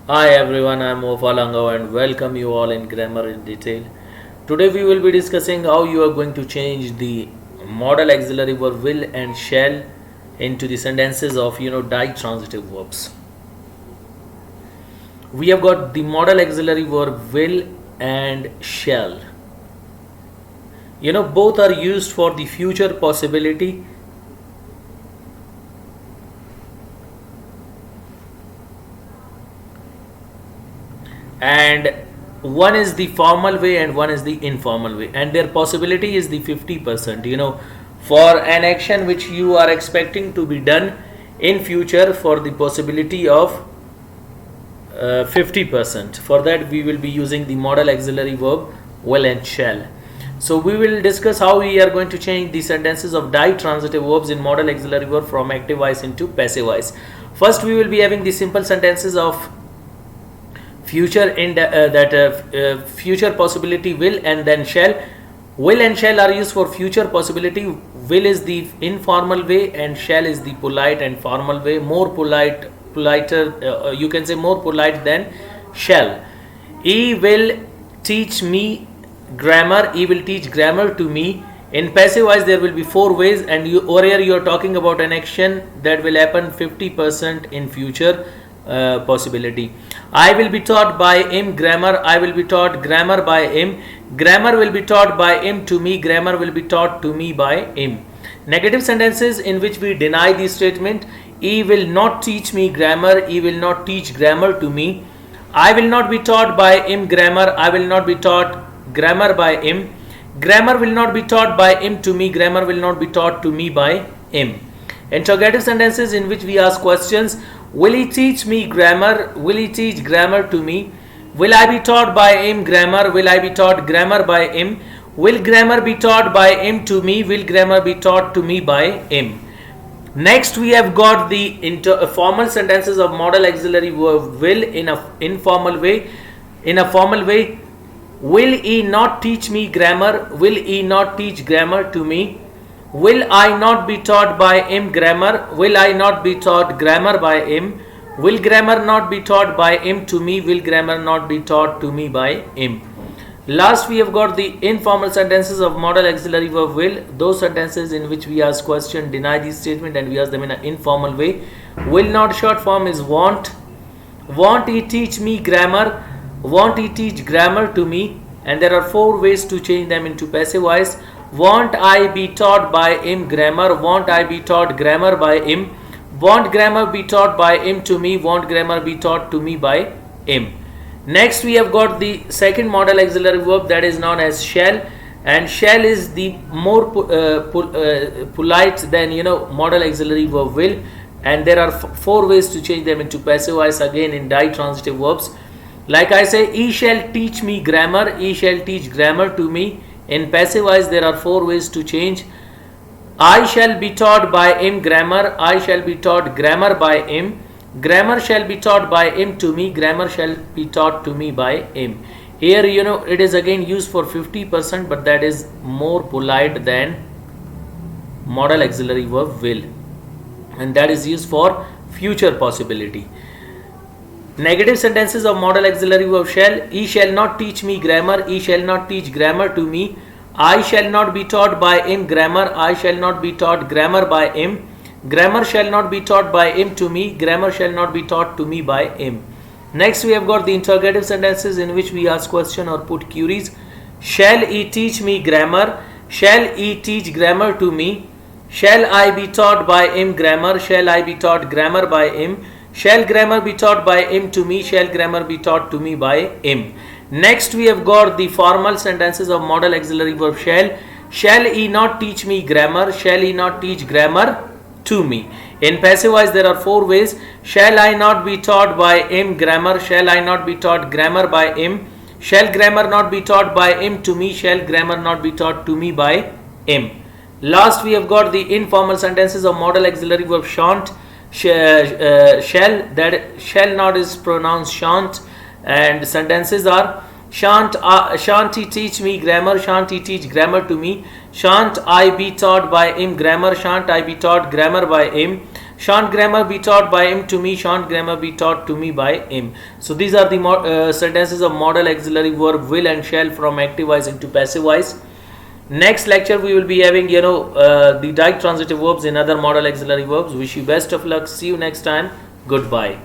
Hi everyone, I am Mofalango and welcome you all in Grammar in Detail. Today we will be discussing how you are going to change the modal auxiliary verb will and shall into the sentences of ditransitive verbs. We have got the modal auxiliary verb will and shall. Both are used for the future possibility and one is the formal way and one is the informal way, and their possibility is the 50%, for an action which you are expecting to be done in future, for the possibility of 50%. For that we will be using the modal auxiliary verb will and shall. So we will discuss how we are going to change the sentences of ditransitive verbs in modal auxiliary verb from active voice into passive voice. First we will be having the simple sentences of future in future possibility will and then shall. Will and shall are used for future possibility. Will is the informal way and shall is the polite and formal way. More politer, you can say more polite than shall. He will teach me grammar. He will teach grammar to me. In passive voice there will be four ways, and over here you are talking about an action that will happen 50% in future possibility. I will be taught by him grammar. I will be taught grammar by him. Grammar will be taught by him to me. Grammar will be taught to me by him. Negative sentences in which we deny the statement. He will not teach me grammar. He will not teach grammar to me. I will not be taught by him grammar. I will not be taught grammar by him. Grammar will not be taught by him to me. Grammar will not be taught to me by him. Interrogative sentences in which we ask questions. Will he teach me grammar? Will he teach grammar to me? Will I be taught by him grammar? Will I be taught grammar by him? Will grammar be taught by him to me? Will grammar be taught to me by him? Next we have got the formal sentences of modal auxiliary verb will in a informal way. In a formal way, will he not teach me grammar? Will he not teach grammar to me? Will I not be taught by him grammar? Will I not be taught grammar by him? Will grammar not be taught by him to me? Will grammar not be taught to me by him? Last we have got the informal sentences of modal auxiliary verb will. Those sentences in which we ask question, deny the statement, and we ask them in an informal way. Will not short form is want. Won't he teach me grammar? Won't he teach grammar to me? And there are four ways to change them into passive voice. Won't I be taught by him grammar? Won't I be taught grammar by him? Won't grammar be taught by him to me? Won't grammar be taught to me by him? Next we have got the second modal auxiliary verb, that is known as shall, and shall is the more polite than modal auxiliary verb will, and there are four ways to change them into passive voice again in ditransitive verbs. Like I say, he shall teach me grammar. He shall teach grammar to me. In passive voice there are four ways to change. I shall be taught by him grammar. I shall be taught grammar by him. Grammar shall be taught by him to me. Grammar shall be taught to me by him. Here it is again used for 50%, but that is more polite than modal auxiliary verb will, and that is used for future possibility. Negative sentences of modal auxiliary verb shall. He shall not teach me grammar. He shall not teach grammar to me. I shall not be taught by him grammar. I shall not be taught grammar by him. Grammar shall not be taught by him to me. Grammar shall not be taught to me by him. Next we have got the interrogative sentences in which we ask question or put queries. Shall he teach me grammar? Shall he teach grammar to me? Shall I be taught by him grammar? Shall I be taught grammar by him? Shall grammar be taught by him to me? Shall grammar be taught to me by him? Next we have got the formal sentences of modal auxiliary verb shall. Shall he not teach me grammar? Shall he not teach grammar to me? In passive voice there are four ways. Shall I not be taught by him grammar? Shall I not be taught grammar by him? Shall grammar not be taught by him to me? Shall grammar not be taught to me by him? Last we have got the informal sentences of modal auxiliary verb shan't. Shall, that shall not is pronounced shan't, and sentences are shan't he teach me grammar? Shan't he teach grammar to me? Shan't I be taught by him grammar? Shan't I be taught grammar by him? Shan't grammar be taught by him to me? Shan't grammar be taught to me by him? So these are the sentences of modal auxiliary verb will and shall from active voice into passive voice. Next lecture we will be having the direct transitive verbs in other modal auxiliary verbs. Wish you best of luck. See you next time. Goodbye.